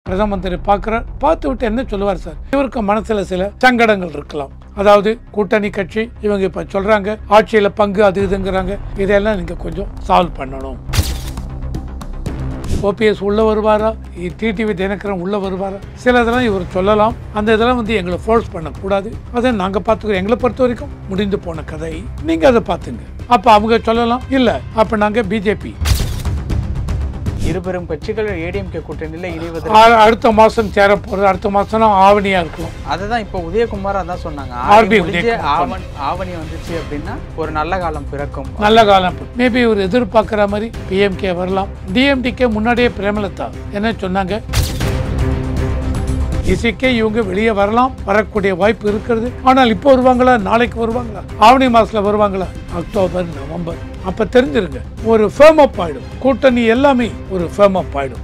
பிரதம மந்திரி பார்க்கிறார். பார்த்து விட்டு என்ன சொல்லுவார் சார்? இவருக்கு மனசுல சில சங்கடங்கள் இருக்கலாம். அதாவது கூட்டணி கட்சி இவங்க இப்ப சொல்றாங்க ஆட்சியில பங்கு அது இதுங்கிறாங்க. இதெல்லாம் நீங்க கொஞ்சம் சால்வ் பண்ணணும். ஓபிஎஸ் உள்ள வருவாரா, டிடிவி தினகரன் உள்ள வருவாரா, சில இதெல்லாம் இவர் சொல்லலாம். அந்த இதெல்லாம் எங்களை ஃபோர்ஸ் பண்ணக்கூடாது. அதை நாங்க பார்த்துக்கிறோம். எங்களை பொறுத்த வரைக்கும் முடிந்து போன கதை, நீங்க அதை பார்த்துங்க. அப்ப அவங்க சொல்லலாம் இல்ல அப்ப நாங்க பிஜேபி இருபெரும் கட்சிகள் ஏடிஎம்கே கூட்டணியில் இணைவது அடுத்த மாசம் சேர போறது. அடுத்த மாசம் ஆவணியா இருக்கும். அதுதான் இப்ப உதயகுமார் அதான் சொன்னாங்க. ஆவணி வந்துச்சு அப்படின்னா ஒரு நல்ல காலம் பிறக்கும். நல்ல காலம் மேபி இவர் எதிர்பார்க்கிற மாதிரி பிஎம்கே வரலாம். டிஎம்டிகே முன்னாடியே பிரேமலதா என்ன சொன்னாங்க, இசைக்கே இவங்க வெளியே வரலாம், வரக்கூடிய வாய்ப்பு இருக்கிறது. ஆனால் இப்போ வருவாங்களா, நாளைக்கு வருவாங்களா, ஆவணி மாசத்துல வருவாங்களா, அக்டோபர் நவம்பர், அப்ப தெரிஞ்சிருங்க ஒரு ஃபேம் அப் ஆயிடும். கூட்டணி எல்லாமே ஒரு ஃபேம் அப் ஆயிடும்.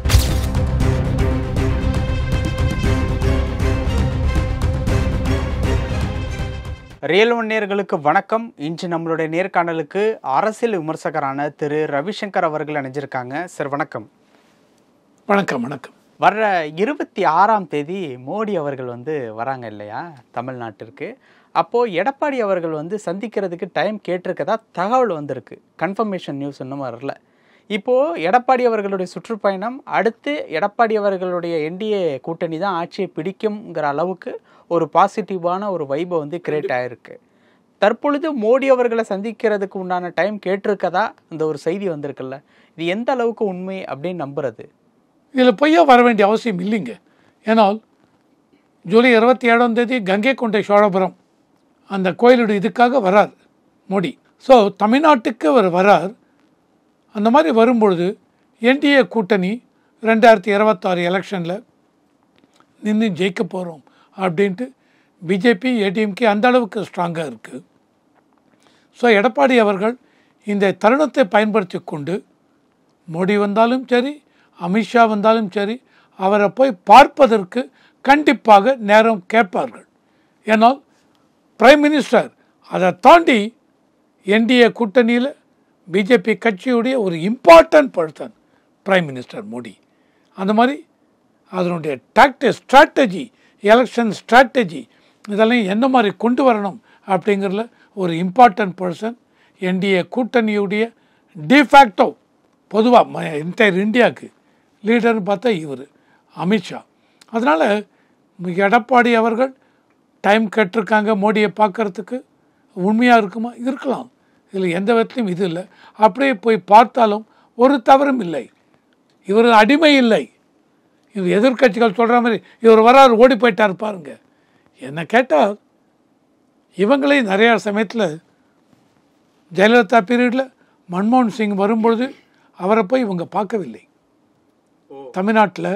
ரியல் ஒன் நேயர்களுக்கு வணக்கம். இன்று நம்மளுடைய நேர்காணலுக்கு அரசியல் விமர்சகரான திரு ரவிசங்கர் அவர்கள் இணைஞ்சிருக்காங்க. சார் வணக்கம். வணக்கம். வணக்கம். வர்ற 26ஆம் தேதி மோடி அவர்கள் வராங்க இல்லையா தமிழ்நாட்டிற்கு. அப்போது எடப்பாடி அவர்கள் சந்திக்கிறதுக்கு டைம் கேட்டிருக்கதா தகவல் வந்திருக்கு. கன்ஃபர்மேஷன் நியூஸ் இன்னும் வரல. இப்போது எடப்பாடி அவர்களுடைய சுற்றுப்பயணம் அடுத்து எடப்பாடி அவர்களுடைய என்டிஏ கூட்டணி தான் ஆட்சியை பிடிக்குங்கிற அளவுக்கு ஒரு பாசிட்டிவான ஒரு வைபை கிரியேட் ஆகிருக்கு. தற்பொழுது மோடி அவர்களை சந்திக்கிறதுக்கு உண்டான டைம் கேட்டிருக்கதா இந்த ஒரு செய்தி வந்திருக்குல்ல, இது எந்த அளவுக்கு உண்மை அப்படின்னு நம்புறது? இதில் பொய்யா வர வேண்டிய அவசியம் இல்லைங்க. ஏன்னால் ஜூலை 27ஆம் தேதி கங்கை கொண்டை சோழபுரம் அந்த கோயிலுடைய இதுக்காக வரார் மோடி. ஸோ தமிழ்நாட்டுக்கு அவர் வரார். அந்த மாதிரி வரும்பொழுது என்டிஏ கூட்டணி 2026 எலெக்ஷனில் நின்று ஜெயிக்க போகிறோம் அப்படின்ட்டு பிஜேபி ஏடிஎம்கே அந்த அளவுக்கு ஸ்ட்ராங்காக இருக்குது. ஸோ எடப்பாடி அவர்கள் இந்த தருணத்தை பயன்படுத்தி கொண்டு மோடி வந்தாலும் சரி, அமித்ஷா வந்தாலும் சரி, அவரை போய் பார்ப்பதற்கு கண்டிப்பாக நேரம் கேட்பார்கள். ஏன்னால் பிரைம் மினிஸ்டர் அதை தாண்டி என்டிஏ கூட்டணியில் பிஜேபி கட்சியுடைய ஒரு important person prime minister Modi. அந்த மாதிரி அதனுடைய ஸ்ட்ராட்டஜி, எலெக்ஷன் ஸ்ட்ராட்டஜி இதெல்லாம் என்ன மாதிரி கொண்டு வரணும் அப்படிங்கிறதுல ஒரு இம்பார்ட்டன்ட் பர்சன். என்டிஏ கூட்டணியுடைய டிஃபேக்டோ பொதுவாக என்டையர் இந்தியாவுக்கு லீடர்னு பார்த்தா இவர் அமித்ஷா. அதனால் எடப்பாடி அவர்கள் டைம் கேட்டிருக்காங்க மோடியை பார்க்கறதுக்கு. உண்மையாக இருக்குமா? இருக்கலாம். இதில் எந்த விதத்துலையும் இது இல்லை. அப்படியே போய் பார்த்தாலும் ஒரு தவறும் இல்லை. இவர் அடிமை இல்லை. இவர் எதிர்கட்சிகள் சொல்கிற மாதிரி இவர் வராரு ஓடி போயிட்டார் பாருங்க. என்ன கேட்டால் இவங்களே நிறையா சமயத்தில் ஜெயலலிதா பீரியடில் மன்மோகன் சிங் வரும்பொழுது அவரை போய் இவங்க பார்க்கவில்லை. தமிழ்நாட்டில்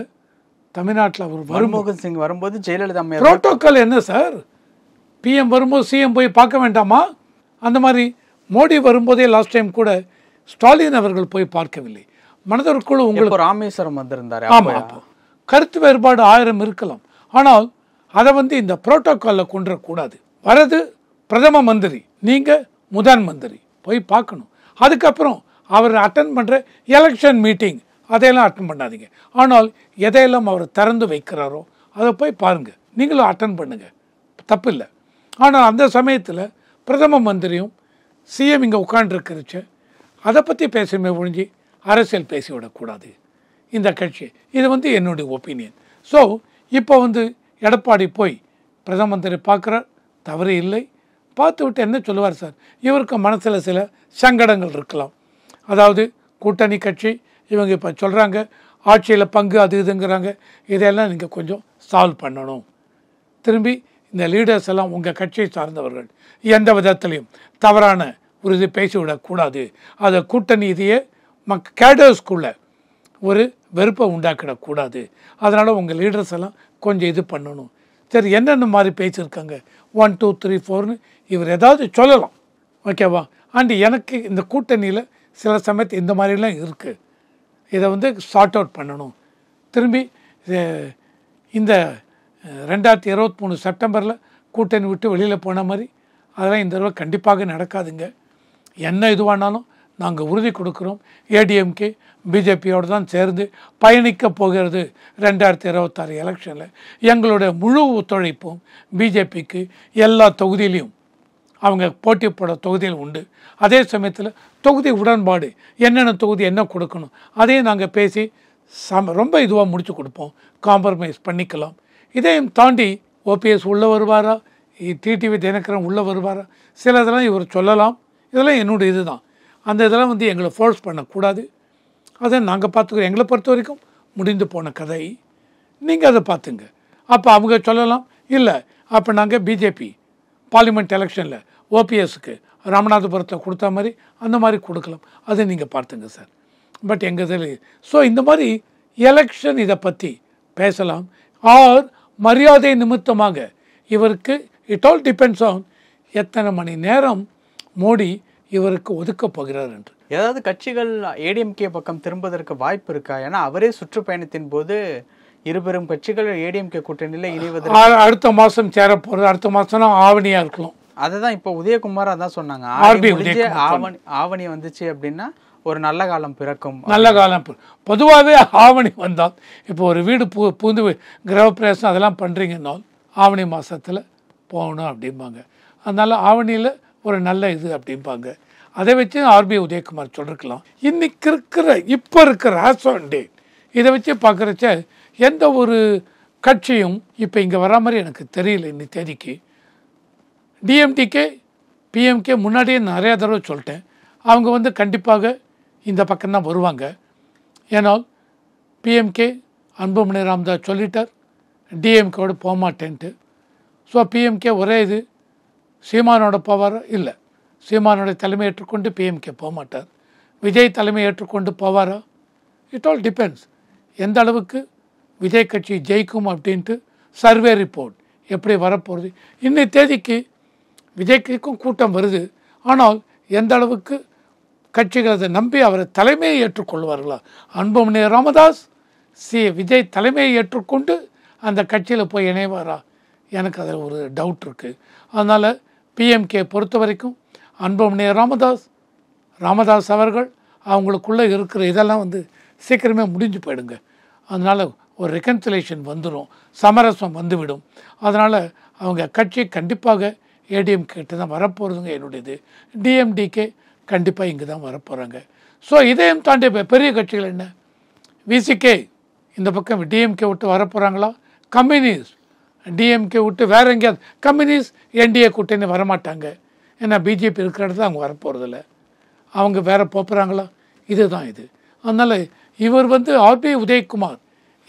அவர் மன்மோகன் சிங் வரும்போது ஜெயலலிதா புரோட்டோக்கால் என்ன சார்? பிஎம் வரும்போது சிஎம் போய் பார்க்க வேண்டாமா? அந்த மாதிரி மோடி வரும்போதே லாஸ்ட் டைம் கூட ஸ்டாலின் அவர்கள் போய் பார்க்கவில்லை. மனதிற்குழு உங்களுக்கு ராமேஸ்வரம் வந்திருந்தார். ஆமாம், கருத்து வேறுபாடு 1000 இருக்கலாம். ஆனால் அதை இந்த புரோட்டோக்காலில் கொண்டுறக்கூடாது. வரது பிரதம மந்திரி, நீங்கள் முதன் மந்திரி போய் பார்க்கணும். அதுக்கப்புறம் அவர் அட்டன் பண்ணுற எலெக்ஷன் மீட்டிங் அதையெல்லாம் அட்டன் பண்ணாதீங்க. ஆனால் எதையெல்லாம் அவர் திறந்து வைக்கிறாரோ அதை போய் பாருங்கள், நீங்களும் அட்டன் பண்ணுங்கள், தப்பு இல்லை. ஆனால் அந்த சமயத்தில் பிரதம மந்திரியும் சிஎம் இங்கே உட்காண்டிருக்கிறச்ச அதை பற்றி பேசுமே ஒழிஞ்சு அரசியல் பேசிவிடக்கூடாது இந்த கட்சி. இது என்னுடைய ஒப்பீனியன். ஸோ இப்போ எடப்பாடி போய் பிரதம மந்திரி பார்க்குறார், தவறு இல்லை. பார்த்து விட்டு என்ன சொல்லுவார் சார்? இவருக்கு மனசில் சில சங்கடங்கள் இருக்கலாம். அதாவது கூட்டணி கட்சி இவங்க இப்போ சொல்கிறாங்க ஆட்சியில் பங்கு அது இதுங்கிறாங்க. இதெல்லாம் நீங்கள் கொஞ்சம் சால்வ் பண்ணணும். திரும்பி இந்த லீடர்ஸ் எல்லாம் உங்கள் கட்சியை சார்ந்தவர்கள் எந்த விதத்துலையும் தவறான ஒரு இது பேசிவிடக்கூடாது. அதை கூட்டணி இதையே கேடர்ஸ்குள்ளே ஒரு வெறுப்பை உண்டாக்கிடக்கூடாது. அதனால் உங்கள் லீடர்ஸ் எல்லாம் கொஞ்சம் இது பண்ணணும். சரி, என்னென்ன மாதிரி பேசியிருக்காங்க 1 2 3 4ன்னு இவர் ஏதாவது சொல்லலாம், ஓகேவா? அண்டு எனக்கு இந்த கூட்டணியில் சில சமயத்து இந்த மாதிரிலாம் இருக்குது, இதை சார்ட் அவுட் பண்ணணும். திரும்பி இந்த 2023 செப்டம்பரில் கூட்டணி விட்டு வெளியில் போன மாதிரி அதெல்லாம் இந்த தடவை கண்டிப்பாக நடக்காதுங்க. என்ன இதுவானாலும் நாங்கள் உறுதி கொடுக்குறோம். ஏடிஎம்கே பிஜேபியோடு தான் சேர்ந்து பயணிக்க போகிறது 2026 எலெக்ஷனில். எங்களுடைய முழு ஒத்துழைப்பும் பிஜேபிக்கு எல்லா தொகுதியிலையும் அவங்க போட்டி போட தொகுதியில் உண்டு. அதே சமயத்தில் தொகுதி உடன்பாடு என்னென்ன தொகுதி என்ன கொடுக்கணும் அதையும் நாங்கள் பேசி ரொம்ப இதுவாக முடிச்சு கொடுப்போம். காம்ப்ரமைஸ் பண்ணிக்கலாம். இதையும் தாண்டி ஓபிஎஸ் உள்ளே வருவாரா, டிடிவி தினகரன் உள்ளே வருவாரா, சில இதெல்லாம் இவர் சொல்லலாம். இதெல்லாம் என்னுடைய இது தான். அந்த இதெல்லாம் வந்து எங்களை ஃபோர்ஸ் பண்ணக்கூடாது. அதை நாங்கள் பார்த்துக்கிறோம். எங்களை பொறுத்த வரைக்கும் முடிந்து போன கதை. நீங்கள் அதை பார்த்துங்க. அப்போ அவங்க சொல்லலாம், இல்லை அப்போ நாங்கள் பிஜேபி பார்லிமெண்ட் எலெக்ஷனில் ஓபிஎஸ்க்கு ராமநாதபுரத்தில் கொடுத்த மாதிரி அந்த மாதிரி கொடுக்கலாம். அதை நீங்கள் பார்த்துங்க சார். பட் எங்கள் இதில் ஸோ இந்த மாதிரி எலெக்ஷன் இதை பற்றி பேசலாம். ஆர் மரியாதை நிமித்தமாக இவருக்கு இட் ஆல் டிபெண்ட்ஸ் ஆன் எத்தனை மணி நேரம் மோடி இவருக்கு ஒதுக்கப் போகிறார் என்று. ஏதாவது கட்சிகள் ஏடிஎம்கே பக்கம் திரும்புவதற்கு வாய்ப்பு இருக்கா? ஏன்னா அவரே சுற்றுப்பயணத்தின் போது இருபெரும் கட்சிகள் ஏடிஎம்கே கூட்டணியில் இணைவது அடுத்த மாதம் சேர போகிறது. அடுத்த மாதம்னா ஆவணியாக இருக்கலாம். அதை தான் இப்போ உதயகுமார் அதான் சொன்னாங்க. ஆவணி வந்துச்சு அப்படின்னா ஒரு நல்ல காலம் பிறக்கும். நல்ல காலம் பொதுவாகவே ஆவணி வந்தால் இப்போ ஒரு வீடு புது கிரகப்பிரவேசம் அதெல்லாம் பண்ணுறீங்கன்னா ஆவணி மாதத்தில் போகணும் அப்படிம்பாங்க. அதனால் ஆவணியில் ஒரு நல்ல இது அப்படிம்பாங்க. அதை வச்சு ஆர்பி உதயகுமார் சொல்லிருக்கலாம். இன்னைக்கு இப்போ இருக்கிற ஆஸ் ஆன் டே இதை வச்சு பார்க்குறச்ச எந்த ஒரு கட்சியும் இப்போ இங்கே வரா மாதிரி எனக்கு தெரியல. இன்னைக்கு தேதிக்கு டிஎம்டிகே பிஎம்கே முன்னாடியே நிறையா தடவை சொல்லிட்டேன். அவங்க வந்து கண்டிப்பாக இந்த பக்கம்தான் வருவாங்க. ஏன்னால் பிஎம்கே அன்புமணி ராமதாஸ் சொல்லிட்டார் டிஎம்கேவோடு போக மாட்டேன்ட்டு. ஸோ பிஎம்கே ஒரே இது சீமானோட போவாரோ இல்லை, சீமானோட தலைமை ஏற்றுக்கொண்டு பிஎம்கே போக மாட்டார். விஜய் தலைமை ஏற்றுக்கொண்டு போவாரா? இட் ஆல் டிபெண்ட்ஸ் எந்த அளவுக்கு விஜய் கட்சி ஜெயிக்கும் அப்படின்ட்டு. சர்வே ரிப்போர்ட் எப்படி வரப்போகிறது. இன்னைக்கு தேதிக்கு விஜய்க்கும் கூட்டம் வருது. ஆனால் எந்த அளவுக்கு கட்சிகள் அதை நம்பி அவரை தலைமையை ஏற்றுக்கொள்வார்களா? அன்புமணி ராமதாஸ் விஜய் தலைமையை ஏற்றுக்கொண்டு அந்த கட்சியில் போய் இணைவாரா? எனக்கு அதில் ஒரு டவுட் இருக்குது. அதனால் பிஎம்கே பொறுத்த வரைக்கும் அன்புமணி ராமதாஸ் அவர்கள் அவங்களுக்குள்ளே இருக்கிற இதெல்லாம் வந்து சீக்கிரமே முடிஞ்சு போயிடுங்க. அதனால் ஒரு ரெக்கன்சிலேஷன் வந்துடும், சமரசம் வந்துவிடும். அதனால் அவங்க கட்சி கண்டிப்பாக ஏடிஎம்கே கிட்ட தான் வரப்போகிறதுங்க என்னுடையது. டிஎம்டிகே கண்டிப்பாக இங்கே தான் வரப்போகிறாங்க. ஸோ இதையும் தாண்டி பெரிய கட்சிகள் என்ன, விசிகே இந்த பக்கம் டிஎம்கே விட்டு வரப்போகிறாங்களா? கம்யூனிஸ்ட் டிஎம்கே விட்டு வேறு எங்கேயாவது கம்யூனிஸ்ட் என்டிஏ கூட்டணி வரமாட்டாங்க. ஏன்னா பிஜேபி இருக்கிற இடத்துல அவங்க வரப்போகிறதில்ல. அவங்க வேறு போகிறாங்களா? இதுதான் இது. அதனால் இவர் வந்து ஆர்பி உதயகுமார்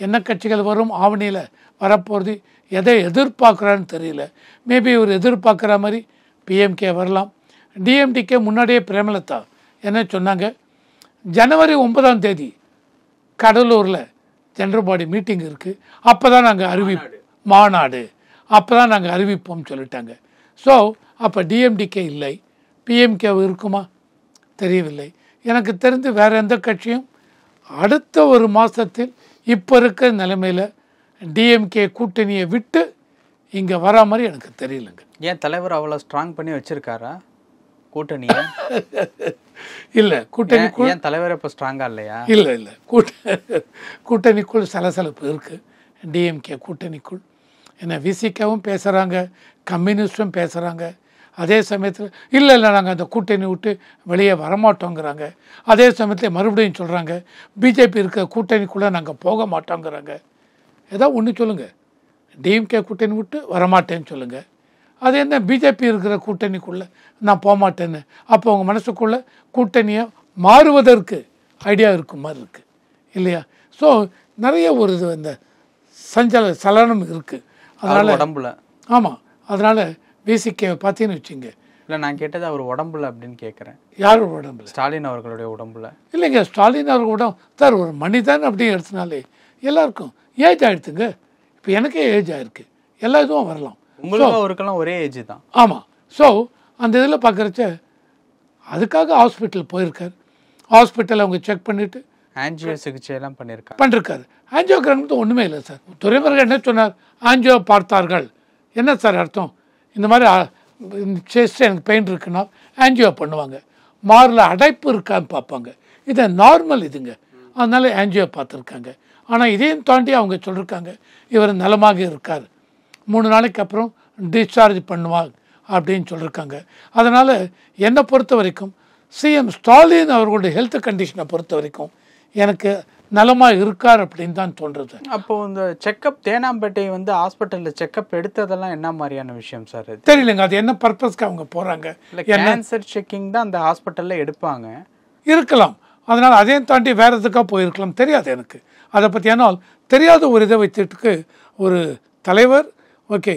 என்ன கட்சிகள் வரும் ஆவணியில் வரப்போகிறது எதை எதிர்பார்க்குறான்னு தெரியல. மேபி இவர் எதிர்பார்க்குற மாதிரி பிஎம்கே வரலாம். டிஎம்டிகே முன்னாடியே பிரேமலதா என்ன சொன்னாங்க, ஜனவரி 9 கடலூரில் ஜெனரல் பாடி மீட்டிங் இருக்குது, அப்போ தான் நாங்கள் மாநாடு அப்போ தான் நாங்கள் அறிவிப்போம் சொல்லிட்டாங்க. ஸோ அப்போ டிஎம்டிகே இல்லை, பிஎம்கே இருக்குமா தெரியவில்லை. எனக்கு தெரிந்து வேறு எந்த கட்சியும் அடுத்த ஒரு மாதத்தில் இப்போ இருக்கிற நிலைமையில் டிஎம்கே கூட்டணியை விட்டு இங்கே வரா மாதிரி எனக்கு தெரியலங்க. ஏன் தலைவர் அவ்வளோ ஸ்ட்ராங் பண்ணி வச்சுருக்காரா கூட்டணியை? இல்லை கூட்டணிக்குள் ஏன் தலைவர் இப்போ ஸ்ட்ராங்காக இல்லையா? இல்லை கூட்டணிக்குள் சலசலப்பு இருக்குது டிஎம்கே கூட்டணிக்குள். ஏன்னா விசிகாவும் பேசுகிறாங்க, கம்யூனிஸ்டும் பேசுகிறாங்க. அதே சமயத்தில் இல்லை நாங்கள் அந்த கூட்டணி விட்டு வெளியே வரமாட்டோங்கிறாங்க. அதே சமயத்தில் மறுபடியும் சொல்கிறாங்க பிஜேபி இருக்கிற கூட்டணிக்குள்ளே நாங்கள் போக மாட்டோங்கிறாங்க. ஏதோ ஒன்று சொல்லுங்கள், டிஎம்கே கூட்டணி விட்டு வரமாட்டேன்னு சொல்லுங்கள். அது என்ன பிஜேபி இருக்கிற கூட்டணிக்குள்ளே நான் போக மாட்டேன்னு, அப்போ உங்கள் மனசுக்குள்ளே கூட்டணியை மாறுவதற்கு ஐடியா இருக்கும் மாதிரி இருக்குது இல்லையா? ஸோ நிறைய ஒரு இது இந்த சலனம் இருக்குது. அதனால் உடம்புல ஆமாம், அதனால் விசிகே பார்த்தீங்கன்னு வச்சுங்க. இல்லை நான் கேட்டது அவர் உடம்புல அப்படின்னு கேட்குறேன். யாரோட உடம்புல? ஸ்டாலின் அவர்களுடைய உடம்புல. இல்லைங்க, ஸ்டாலின் அவர்கள் உடம்பு சார் ஒரு மனிதன் அப்படின்னு எடுத்தனாலே எல்லாருக்கும் ஏஜ் ஆகிடுதுங்க. இப்போ எனக்கே ஏஜ் ஆகிருக்கு, எல்லா இதுவும் வரலாம். உங்களுக்கு அவருக்கெல்லாம் ஒரே ஏஜ் தான். ஆமாம். ஸோ அந்த இதில் பார்க்குறச்ச அதுக்காக ஹாஸ்பிட்டல் போயிருக்கார். ஹாஸ்பிட்டல் அவங்க செக் பண்ணிவிட்டு ஆன்ஜியோ சிகிச்சையெல்லாம் பண்ணியிருக்காரு. ஆன்ஜியோகிராம் ஒன்றுமே இல்லை சார். துரைமுருகன் என்ன சொன்னார், ஆன்ஜியோ பார்த்தார்கள். என்ன சார் அர்த்தம்? இந்த மாதிரி செஸ்ட் எனக்கு பெயின் இருக்குன்னா ஆன்ஜியோ பண்ணுவாங்க. மாரில் அடைப்பு இருக்கான்னு பார்ப்பாங்க. இதை நார்மல் இதுங்க, அதனால ஆன்ஜியோ பார்த்துருக்காங்க. ஆனால் இதையும் தாண்டி அவங்க சொல்லியிருக்காங்க இவர் நலமாக இருக்கார், 3 நாளைக்கு அப்புறம் டிஸ்சார்ஜ் பண்ணுவாங்க அப்படின்னு சொல்லியிருக்காங்க. அதனால் என்னை பொறுத்த வரைக்கும் சிஎம் ஸ்டாலின் அவர்களுடைய ஹெல்த் கண்டிஷனை பொறுத்த வரைக்கும் எனக்கு நலமாக இருக்கார் அப்படின்னு தான் தோன்றுறது. அப்போ இந்த செக்கப் தேனாம்பேட்டை வந்து ஹாஸ்பிட்டலில் செக்கப் எடுத்ததெல்லாம் என்ன மாதிரியான விஷயம் சார்? தெரியலங்க, அது என்ன பர்பஸ்க்கு அவங்க போகிறாங்க. கேன்சர் செக்கிங் தான் அந்த ஹாஸ்பிட்டலில் எடுப்பாங்க இருக்கலாம், அதனால் அதையும் தாண்டி வேறு எதுக்காக போயிருக்கலாம், தெரியாது எனக்கு அதை பற்றி. ஆனால் தெரியாத ஒரு இதை வைத்துட்டு ஒரு தலைவர், ஓகே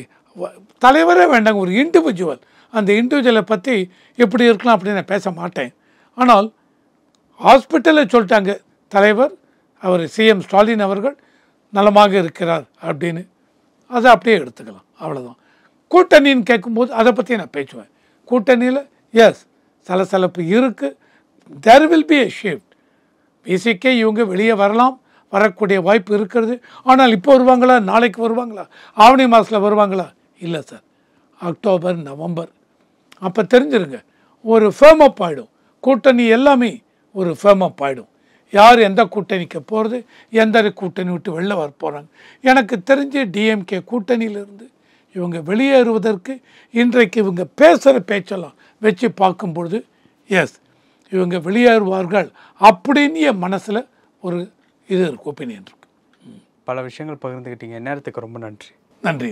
தலைவரே வேண்டாங்க, ஒரு இண்டிவிஜுவல், அந்த இண்டிவிஜுவலை பற்றி எப்படி இருக்கலாம் அப்படின்னு நான் பேச மாட்டேன். ஆனால் ஹாஸ்பிட்டலில் சொல்லிட்டாங்க தலைவர் அவர் சிஎம் ஸ்டாலின் அவர்கள் நலமாக இருக்கிறார் அப்படின்னு, அதை அப்படியே எடுத்துக்கலாம், அவ்வளோதான். கூட்டணின்னு கேட்கும்போது அதை பற்றி நான் பேசுவேன். கூட்டணியில் எஸ் சலசலப்பு இருக்குது, there will be a shift. பேசிக்கே இவங்க வெளியே வரலாம், வரக்கூடிய வாய்ப்பு இருக்கிறது. ஆனால் இப்போ வருவாங்களா, நாளைக்கு வருவாங்களா, ஆவணி மாதத்தில் வருவாங்களா? இல்லை சார், அக்டோபர் நவம்பர் அப்போ தெரிஞ்சிருங்க, ஒரு ஃபேம் அப் ஆகிடும். கூட்டணி எல்லாமே ஒரு ஃபேம் அப் ஆகிடும். யார் எந்த கூட்டணிக்கு போகிறது, எந்த கூட்டணி விட்டு வெளில வர போகிறாங்க. எனக்கு தெரிஞ்சு டிஎம்கே கூட்டணியிலிருந்து இவங்க வெளியேறுவதற்கு இன்றைக்கு இவங்க பேசுகிற பேச்செல்லாம் வச்சு பார்க்கும்பொழுது எஸ் இவங்க வெளியேறுவார்கள் அப்படின்னு என் மனசில் ஒரு இது இருக்கு, ஒப்பீனியன் இருக்குது. பல விஷயங்கள் பகிர்ந்துக்கிட்டீங்க, நேரத்துக்கு ரொம்ப நன்றி. நன்றி.